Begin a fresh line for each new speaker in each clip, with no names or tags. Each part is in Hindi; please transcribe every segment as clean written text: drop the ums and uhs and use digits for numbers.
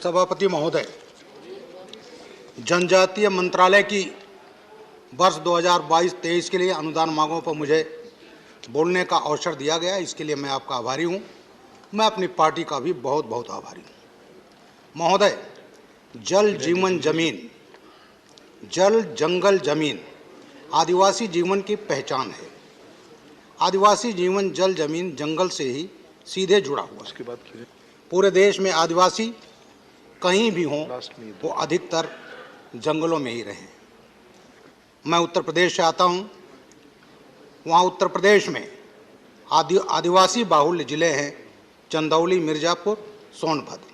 सभापति महोदय, जनजातीय मंत्रालय की वर्ष 2022-23 के लिए अनुदान मांगों पर मुझे बोलने का अवसर दिया गया, इसके लिए मैं आपका आभारी हूं। मैं अपनी पार्टी का भी बहुत बहुत आभारी हूं। महोदय, जल जीवन जमीन, जल जंगल जमीन आदिवासी जीवन की पहचान है। आदिवासी जीवन जल जमीन जंगल से ही सीधे जुड़ा हुआ है। पूरे देश में आदिवासी कहीं भी हों, वो अधिकतर जंगलों में ही रहें। मैं उत्तर प्रदेश से आता हूँ। वहाँ उत्तर प्रदेश में आदिवासी बाहुल्य जिले हैं चंदौली, मिर्जापुर, सोनभद्र।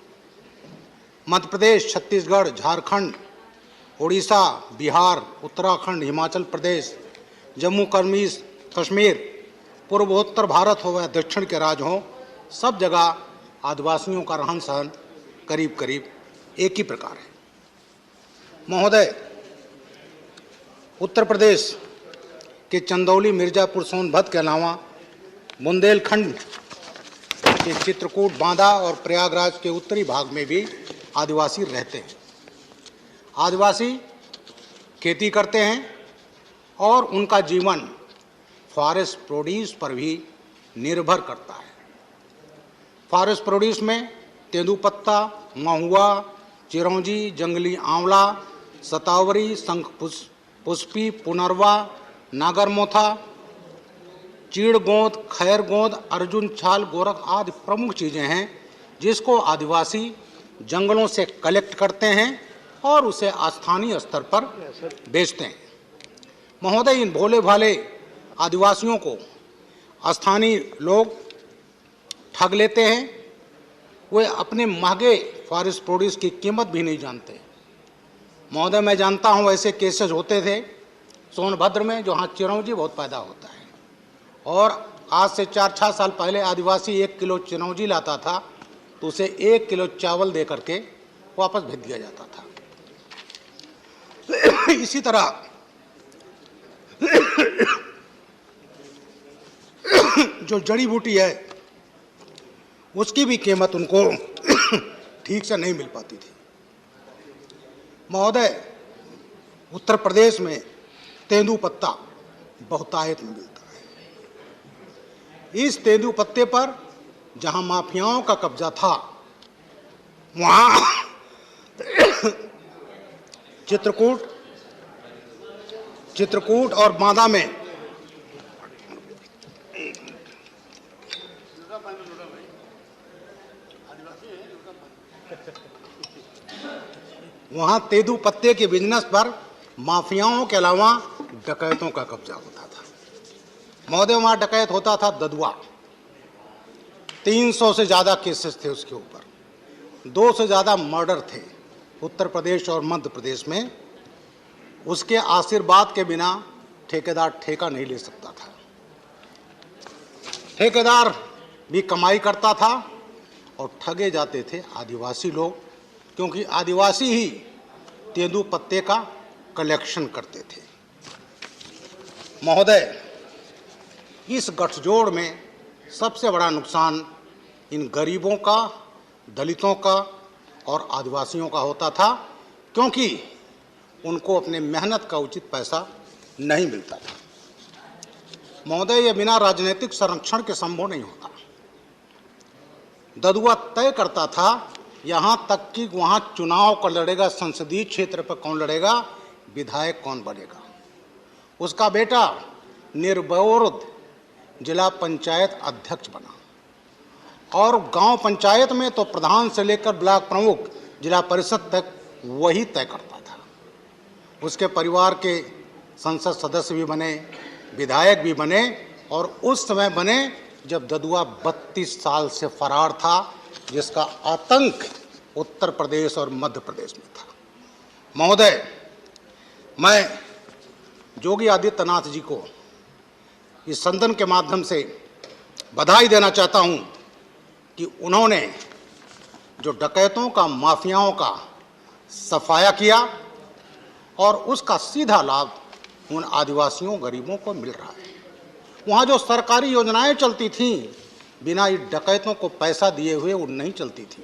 मध्य प्रदेश, छत्तीसगढ़, झारखंड, उड़ीसा, बिहार, उत्तराखंड, हिमाचल प्रदेश, जम्मू कश्मीर, पूर्वोत्तर भारत हो या दक्षिण के राज्य हों, सब जगह आदिवासियों का रहन सहन करीब करीब एक ही प्रकार है। महोदय, उत्तर प्रदेश के चंदौली, मिर्जापुर, सोनभद्र के अलावा बुंदेलखंड के चित्रकूट, बांदा और प्रयागराज के उत्तरी भाग में भी आदिवासी रहते हैं। आदिवासी खेती करते हैं और उनका जीवन फॉरेस्ट प्रोड्यूस पर भी निर्भर करता है। फॉरेस्ट प्रोड्यूस में तेंदूपत्ता, महुआ, चिरौंजी, जंगली आंवला, सतावरी, शंख पुष्पी, पुनरवा, नागरमोथा, चीड़ गोंद, खैर गोंद, अर्जुन छाल, गोरख आदि प्रमुख चीज़ें हैं जिसको आदिवासी जंगलों से कलेक्ट करते हैं और उसे स्थानीय स्तर पर बेचते हैं। महोदय, इन भोले भाले आदिवासियों को स्थानीय लोग ठग लेते हैं। वे अपने महंगे फॉरेस्ट प्रोड्यूस की कीमत भी नहीं जानते। महोदय, मैं जानता हूँ ऐसे केसेस होते थे सोनभद्र में, जहाँ चिरौंजी बहुत पैदा होता है और आज से 4-6 साल पहले आदिवासी 1 किलो चिरौंजी लाता था तो उसे 1 किलो चावल दे करके वापस भेज दिया जाता था। इसी तरह जो जड़ी बूटी है उसकी भी कीमत उनको ठीक से नहीं मिल पाती थी। महोदय, उत्तर प्रदेश में तेंदूपत्ता बहुतायत में मिलता है। इस तेंदूपत्ते पर जहां माफियाओं का कब्जा था, वहां चित्रकूट और बांदा में वहां तेंदूपत्ते के बिजनेस पर माफियाओं के अलावा डकैतों का कब्जा होता था। महोदय, वहां डकैत होता था ददुआ। 300 से ज़्यादा केसेस थे उसके ऊपर, 2 से ज़्यादा मर्डर थे उत्तर प्रदेश और मध्य प्रदेश में। उसके आशीर्वाद के बिना ठेकेदार ठेका नहीं ले सकता था। ठेकेदार भी कमाई करता था और ठगे जाते थे आदिवासी लोग, क्योंकि आदिवासी ही तेंदूपत्ते का कलेक्शन करते थे। महोदय, इस गठजोड़ में सबसे बड़ा नुकसान इन गरीबों का, दलितों का और आदिवासियों का होता था, क्योंकि उनको अपने मेहनत का उचित पैसा नहीं मिलता था। महोदय, ये बिना राजनीतिक संरक्षण के संभव नहीं होता। ददुआ तय करता था यहाँ तक कि वहाँ चुनाव कौन लड़ेगा, संसदीय क्षेत्र पर कौन लड़ेगा, विधायक कौन बनेगा। उसका बेटा निर्विरोध जिला पंचायत अध्यक्ष बना और गांव पंचायत में तो प्रधान से लेकर ब्लॉक प्रमुख, जिला परिषद तक वही तय करता था। उसके परिवार के संसद सदस्य भी बने, विधायक भी बने और उस समय बने जब ददुआ 32 साल से फरार था, जिसका आतंक उत्तर प्रदेश और मध्य प्रदेश में था। महोदय, मैं योगी आदित्यनाथ जी को इस सदन के माध्यम से बधाई देना चाहता हूं कि उन्होंने जो डकैतों का, माफियाओं का सफाया किया और उसका सीधा लाभ उन आदिवासियों, गरीबों को मिल रहा है। वहाँ जो सरकारी योजनाएं चलती थीं, बिना डकैतों को पैसा दिए हुए वो नहीं चलती थी।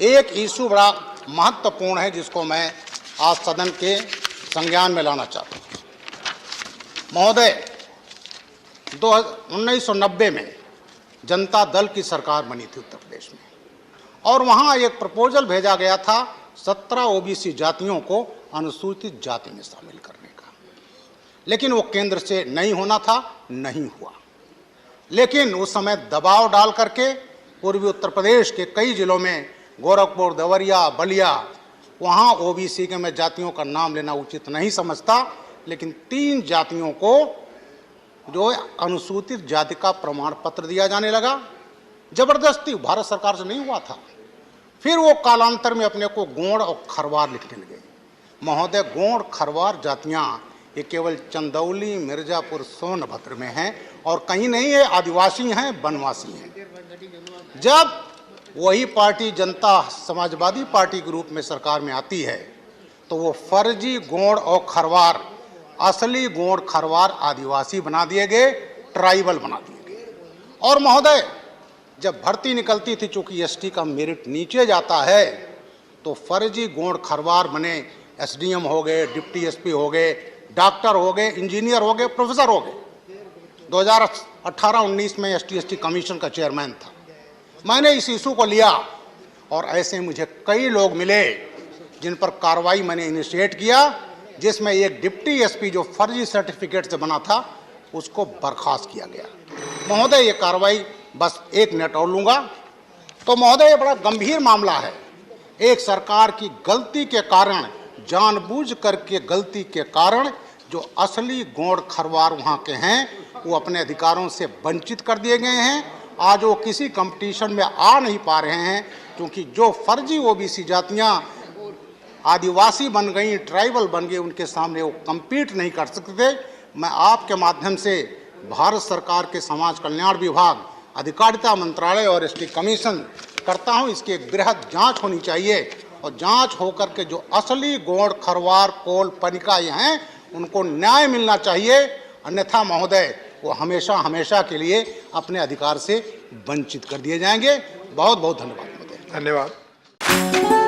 एक इशू बड़ा महत्वपूर्ण है जिसको मैं आज सदन के संज्ञान में लाना चाहता हूँ। महोदय, 1990 में जनता दल की सरकार बनी थी उत्तर प्रदेश में, और वहाँ एक प्रपोजल भेजा गया था 17 ओबीसी जातियों को अनुसूचित जाति में शामिल करने का, लेकिन वो केंद्र से नहीं होना था, नहीं हुआ। लेकिन उस समय दबाव डाल करके पूर्वी उत्तर प्रदेश के कई जिलों में, गोरखपुर, देवरिया, बलिया, वहाँ ओबीसी के मैं जातियों का नाम लेना उचित नहीं समझता, लेकिन 3 जातियों को जो अनुसूचित जाति का प्रमाण पत्र दिया जाने लगा। जबरदस्ती, भारत सरकार से नहीं हुआ था। फिर वो कालांतर में अपने को गोंड और खरवार लिखने लगे। महोदय, गोंड खरवार जातियाँ ये केवल चंदौली, मिर्जापुर, सोनभद्र में हैं और कहीं नहीं है, आदिवासी हैं, वनवासी हैं। जब वही पार्टी जनता समाजवादी पार्टी के रूप में सरकार में आती है तो वो फर्जी गोंड और खरवार असली गोंड खरवार आदिवासी बना दिए गए, ट्राइबल बना दिए गए। और महोदय, जब भर्ती निकलती थी, चूंकि एसटी का मेरिट नीचे जाता है, तो फर्जी गोंड खरवार बने एसडीएम हो गए, डिप्टी एसपी हो गए, डॉक्टर हो गए, इंजीनियर हो गए, प्रोफेसर हो गए। 2018-19 में एसटी कमीशन का चेयरमैन था। मैंने इस इशू को लिया और ऐसे मुझे कई लोग मिले जिन पर कार्रवाई मैंने इनिशिएट किया, जिसमें एक डिप्टी एसपी जो फर्जी सर्टिफिकेट से बना था उसको बर्खास्त किया गया। महोदय, ये कार्रवाई बस 1 मिनट और लूँगा। तो महोदय, ये बड़ा गंभीर मामला है। एक सरकार की गलती के कारण, जानबूझ करके गलती के कारण, जो असली गोंड खरवार वहाँ के हैं वो अपने अधिकारों से वंचित कर दिए गए हैं। आज वो किसी कंपटीशन में आ नहीं पा रहे हैं, क्योंकि जो फर्जी ओबीसी जातियाँ आदिवासी बन गई, ट्राइबल बन गई, उनके सामने वो compete नहीं कर सकते। मैं आपके माध्यम से भारत सरकार के समाज कल्याण विभाग, अधिकारिता मंत्रालय और एसटी कमीशन करता हूँ, इसकी एक बृहद जांच होनी चाहिए और जांच होकर के जो असली गोंड खरवार, कोल, पनिका ये हैं उनको न्याय मिलना चाहिए। अन्यथा महोदय, वो हमेशा हमेशा के लिए अपने अधिकार से वंचित कर दिए जाएंगे। बहुत बहुत धन्यवाद महोदय।
धन्यवाद।